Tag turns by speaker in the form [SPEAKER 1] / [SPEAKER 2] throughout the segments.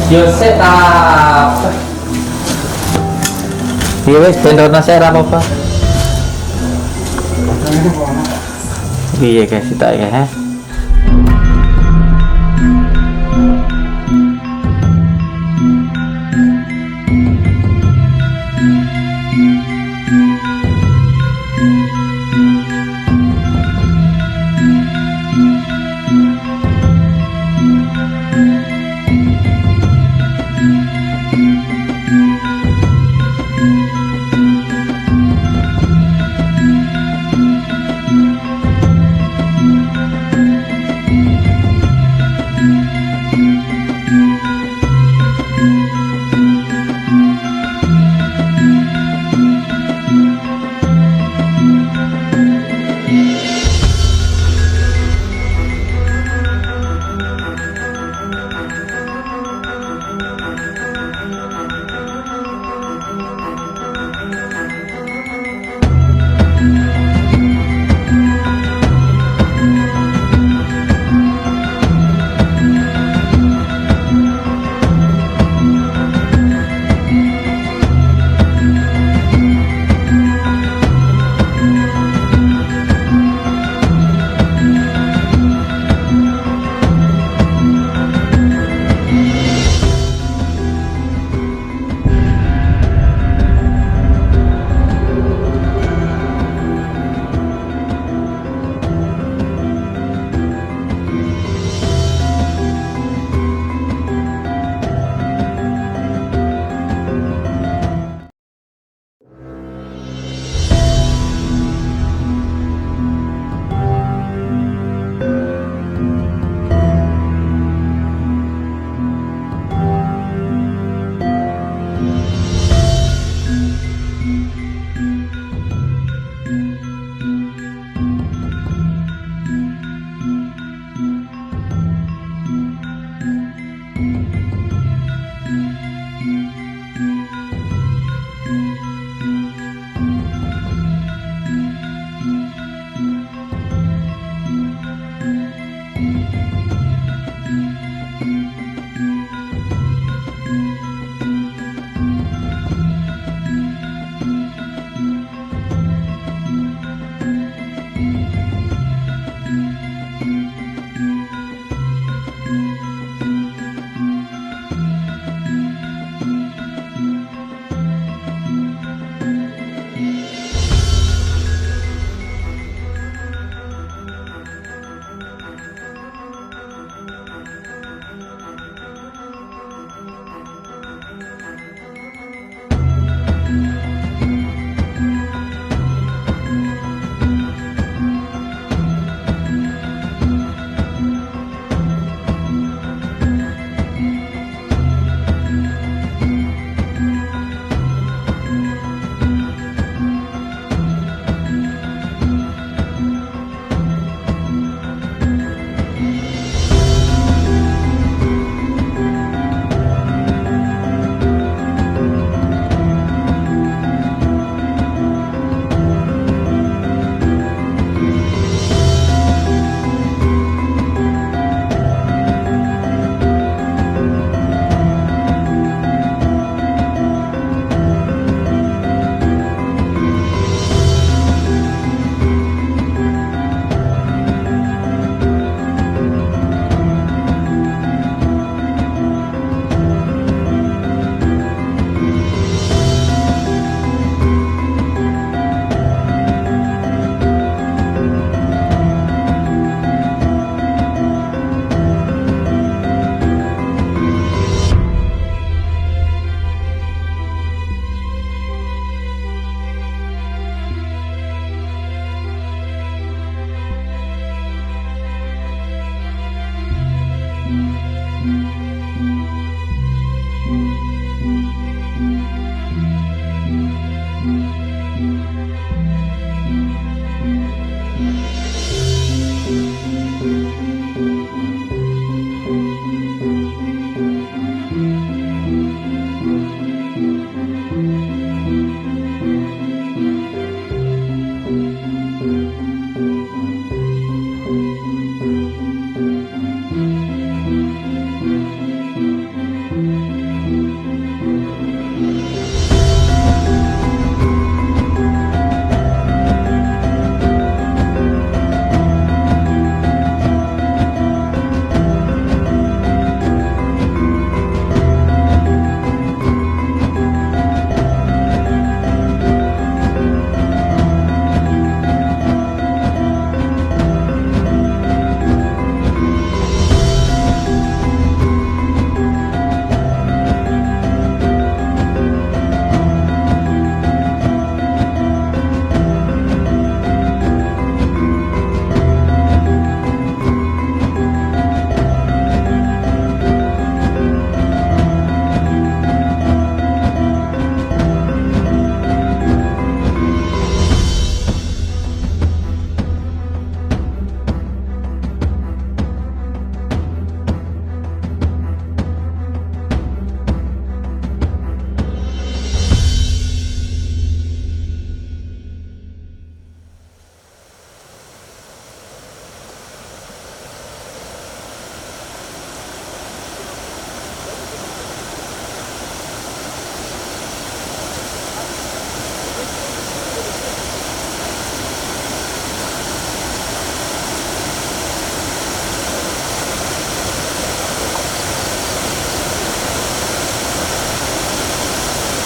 [SPEAKER 1] Yose tak. Iya wes vendor nasi apa? Iya guys, kita ya.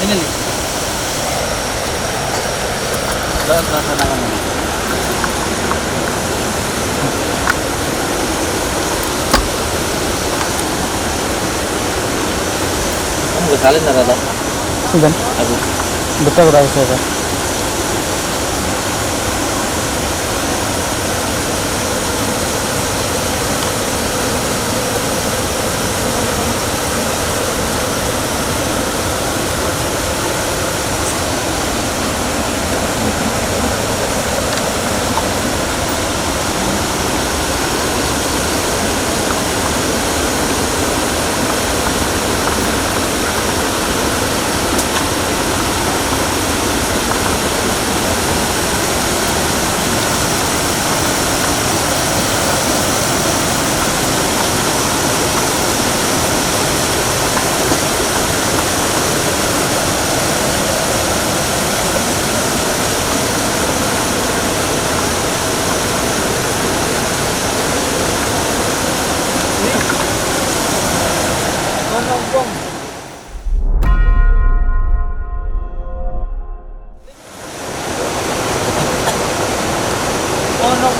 [SPEAKER 2] Ini nih. Laksanakan ini.
[SPEAKER 1] Kamu gak salin atau
[SPEAKER 2] Sudah.
[SPEAKER 1] aku?
[SPEAKER 2] Betul berapa saya?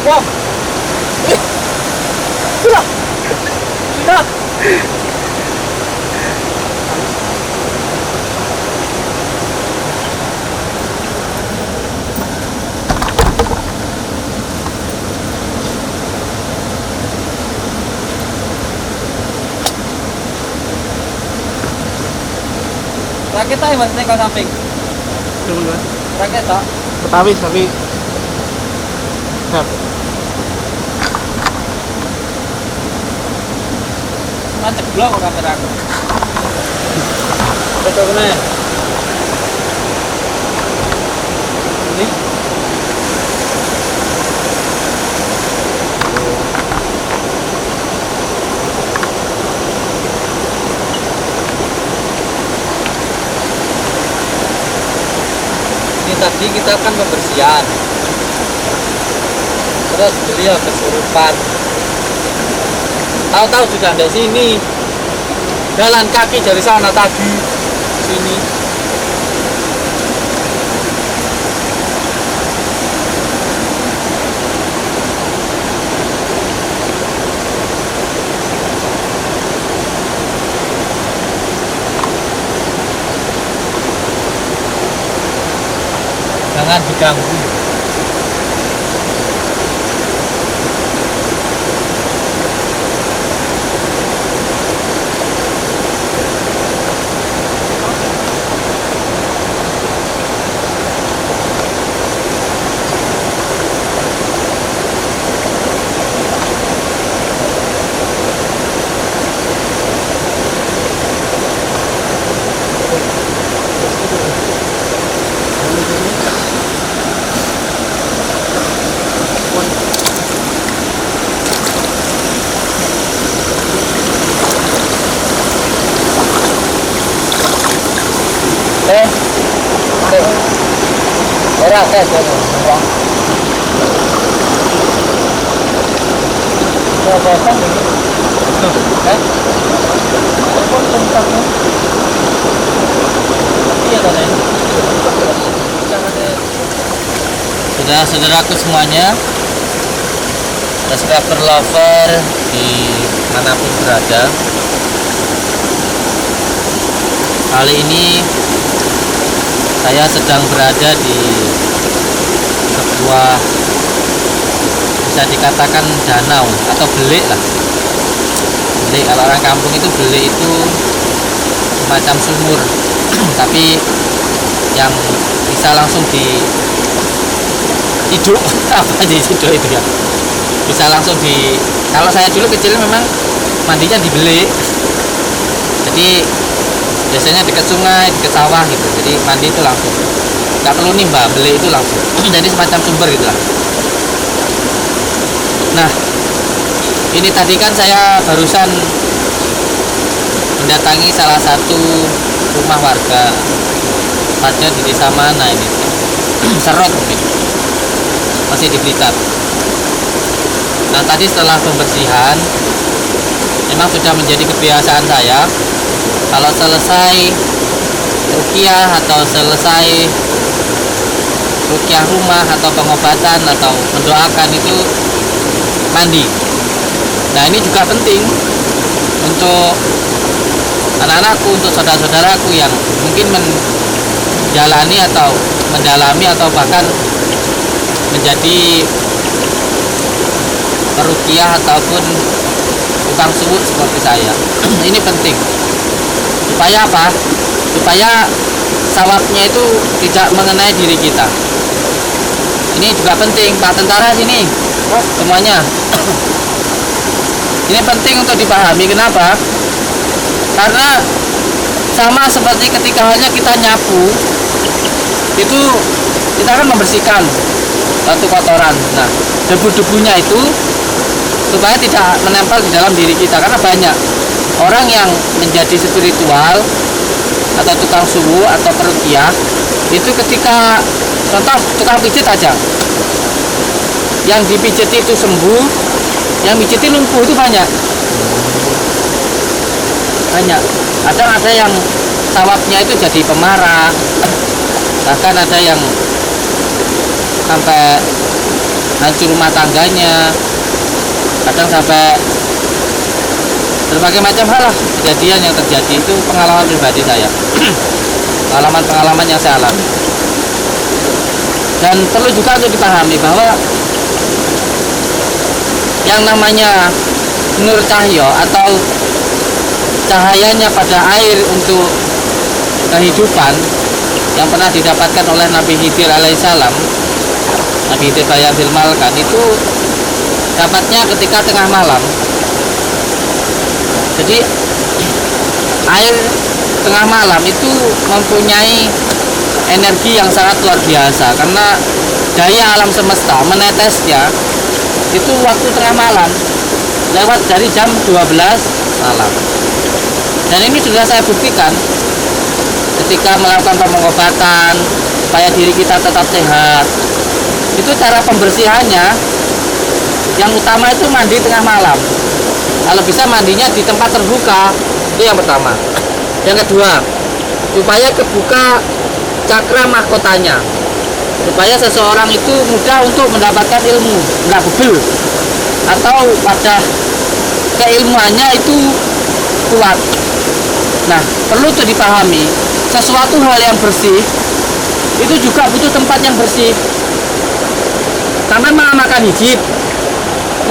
[SPEAKER 1] Wah! Sudah! Sudah!
[SPEAKER 2] Rakit tayo mas nih kalau samping.
[SPEAKER 3] Teman-teman.
[SPEAKER 2] Rakit tak?
[SPEAKER 3] Betawi tapi Siap.
[SPEAKER 2] Macet blok kok kamera aku.
[SPEAKER 1] Betul benar.
[SPEAKER 2] Ini. Ini tadi kita kan pembersihan. Terus beliau kesurupan. Tahu-tahu sudah ada sini. Jalan kaki dari sana tadi sini. Jangan diganggu. Ora tes ya. Bosan ini. Telepon kontaknya. Iya kan? Saudara-saudaraku semuanya, subscriber lover di manapun berada. Kali ini saya sedang berada di sebuah, bisa dikatakan danau atau belik lah. Belik, kalau orang kampung itu belik itu semacam sumur tapi yang bisa langsung diciduk apa diciduk itu ya, bisa langsung di, kalau saya dulu kecil memang mandinya di belik, jadi biasanya dekat sungai, dekat sawah gitu, jadi mandi itu langsung, nggak perlu nimba, beli itu langsung jadi semacam sumber gitu lah. Nah, ini tadi kan saya barusan mendatangi salah satu rumah warga, tepatnya di desa mana ini, Serot mungkin, masih di Blitar. Nah, tadi setelah pembersihan memang sudah menjadi kebiasaan saya kalau selesai ruqyah atau selesai ruqyah rumah atau pengobatan atau mendoakan itu mandi. Nah ini juga penting untuk anak-anakku, untuk saudara-saudaraku yang mungkin menjalani atau mendalami atau bahkan menjadi peruqyah ataupun tukang suwuk seperti saya. Ini penting supaya apa? Supaya sawabnya itu tidak mengenai diri kita. Ini juga penting, Pak Tentara sini semuanya. Ini penting untuk dipahami. Kenapa? Karena sama seperti ketika halnya kita nyapu, itu kita akan membersihkan satu kotoran. Nah, debu-debunya itu supaya tidak menempel di dalam diri kita, karena banyak orang yang menjadi spiritual atau tukang suwuk atau peruqyah itu ketika contoh tukang pijit aja, yang dipijiti itu sembuh, yang pijiti lumpuh itu banyak. Ada yang sawabnya itu jadi pemarah, bahkan ada yang sampai hancur rumah tangganya, kadang sampai berbagai macam hal lah kejadian yang terjadi. Itu pengalaman pribadi saya. Pengalaman yang saya alami. Dan perlu juga untuk dipahami bahwa yang namanya nur cahya atau cahayanya pada air untuk kehidupan yang pernah didapatkan oleh Nabi Khidir alaihissalam, Nabi Khidir Bayabil Malkan, itu dapatnya ketika tengah malam. Jadi air tengah malam itu mempunyai energi yang sangat luar biasa, karena daya alam semesta menetesnya itu waktu tengah malam, lewat dari jam 12 malam. Dan ini sudah saya buktikan ketika melakukan pengobatan supaya diri kita tetap sehat. Itu cara pembersihannya yang utama itu mandi tengah malam. Kalau bisa mandinya di tempat terbuka, itu yang pertama. Yang kedua, supaya kebuka cakra mahkotanya, supaya seseorang itu mudah untuk mendapatkan ilmu, nggak bebel, atau pada keilmuannya itu kuat. Nah, perlu tuh dipahami, sesuatu hal yang bersih itu juga butuh tempat yang bersih. Sampai mengamalkan hijab,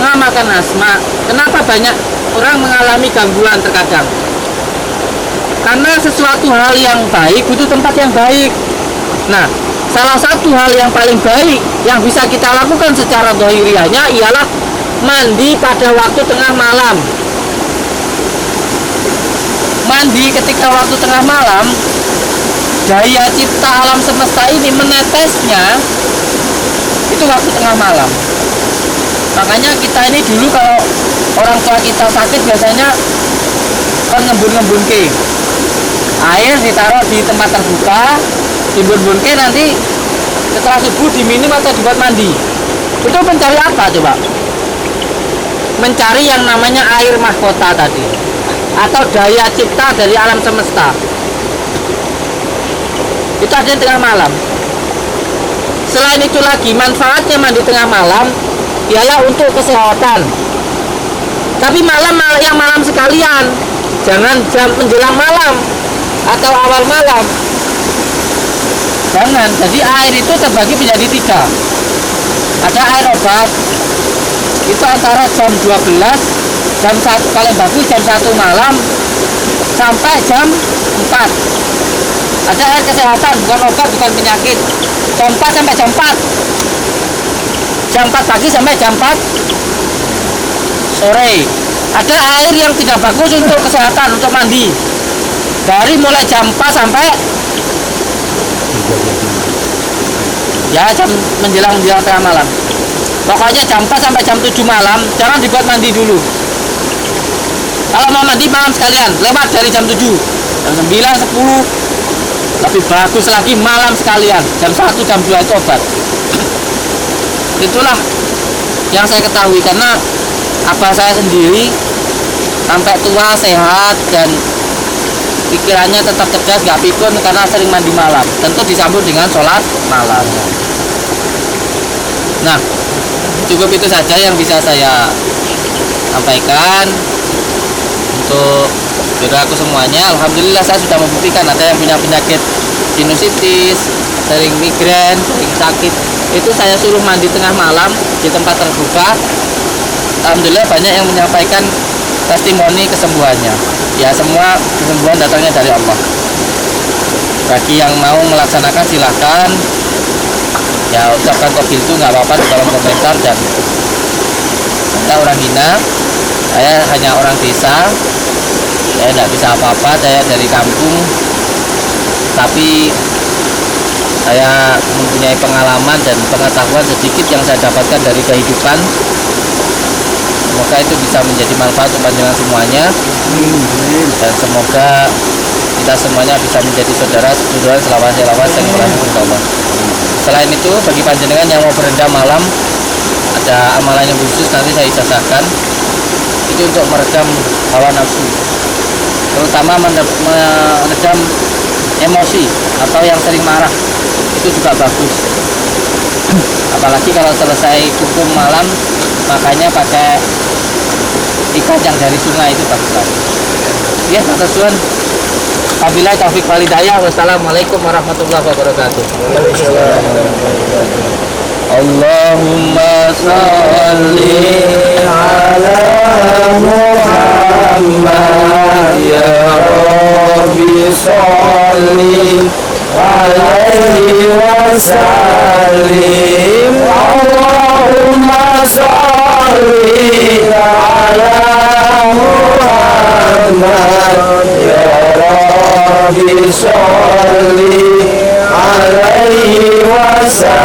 [SPEAKER 2] mengamalkan asma. Kenapa banyak orang mengalami gangguan terkadang? Karena sesuatu hal yang baik butuh tempat yang baik. Nah, salah satu hal yang paling baik yang bisa kita lakukan secara zahiriahnya ialah mandi pada waktu tengah malam. Mandi ketika waktu tengah malam, daya cipta alam semesta ini menetesnya itu waktu tengah malam. Makanya kita ini dulu kalau orang tua kita sakit biasanya kan ngembun ke air ditaruh di tempat terbuka, dimbun ke, nanti setelah subuh diminum atau dibuat mandi. Itu mencari apa coba? Mencari yang namanya air mahkota tadi, atau daya cipta dari alam semesta. Itu ada tengah malam. Selain itu lagi, manfaatnya mandi tengah malam ialah untuk kesehatan. Tapi malam sekalian, jangan jam menjelang malam atau awal malam. Jangan. Jadi air itu terbagi menjadi 3. Ada air obat, itu antara jam 12, jam 1 paling bagus jam 1 malam sampai jam 4. Ada air kesehatan, bukan obat, bukan penyakit, jam 4 sampai jam 4. Jam 4 pagi sampai jam 4 sore. Ada air yang tidak bagus untuk kesehatan, untuk mandi, dari mulai jam 4 sampai ya jam menjelang tengah malam. Pokoknya jam 4 sampai jam 7 malam jangan dibuat mandi dulu. Kalau mau mandi malam sekalian, lewat dari jam 7, jam 9, 10. Lebih bagus lagi malam sekalian, jam 1, jam 2 itu obat. Itulah yang saya ketahui, karena abah saya sendiri sampai tua sehat dan pikirannya tetap cerdas, nggak pikun karena sering mandi malam. Tentu disambut dengan sholat malam. Nah, cukup itu saja yang bisa saya sampaikan untuk saudaraku semuanya. Alhamdulillah saya sudah membuktikan ada yang punya penyakit sinusitis, sering migrain, sering sakit. Itu saya suruh mandi tengah malam di tempat terbuka. Alhamdulillah banyak yang menyampaikan testimoni kesembuhannya. Ya, semua kesembuhan datangnya dari Allah. Bagi yang mau melaksanakan silahkan. Ya, ucapkan kopi itu nggak apa-apa di kolom komentar. Dan saya orang hina, saya hanya orang desa, saya tidak bisa apa-apa, saya dari kampung, tapi saya mempunyai pengalaman dan pengetahuan sedikit yang saya dapatkan dari kehidupan. Semoga itu bisa menjadi manfaat untuk panjenengan semuanya, dan semoga kita semuanya bisa menjadi saudara selawas yang Allah. Selain itu, bagi panjenengan yang mau berendam malam, ada amalan yang khusus nanti saya ijazahkan. Itu untuk meredam hawa nafsu, terutama meredam emosi atau yang sering marah. Itu juga bagus. Apalagi kalau selesai hukum malam, makanya pakai ikan yang dari sungai itu bagus sekali. Ya, kata Tuhan. Wabillahi taufiq wal hidayah. Wassalamualaikum warahmatullahi wabarakatuh. Allahumma sholli ala Muhammad ya Rabbi sholli alaihi wasallim. Allahumma sholli ala Muhammad ya Rabbi sholli alaihi wasallim.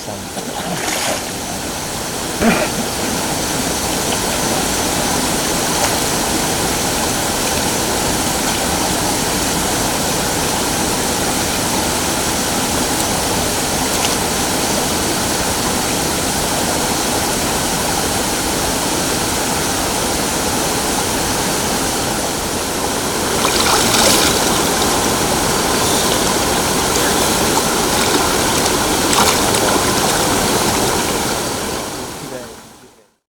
[SPEAKER 2] Sampai.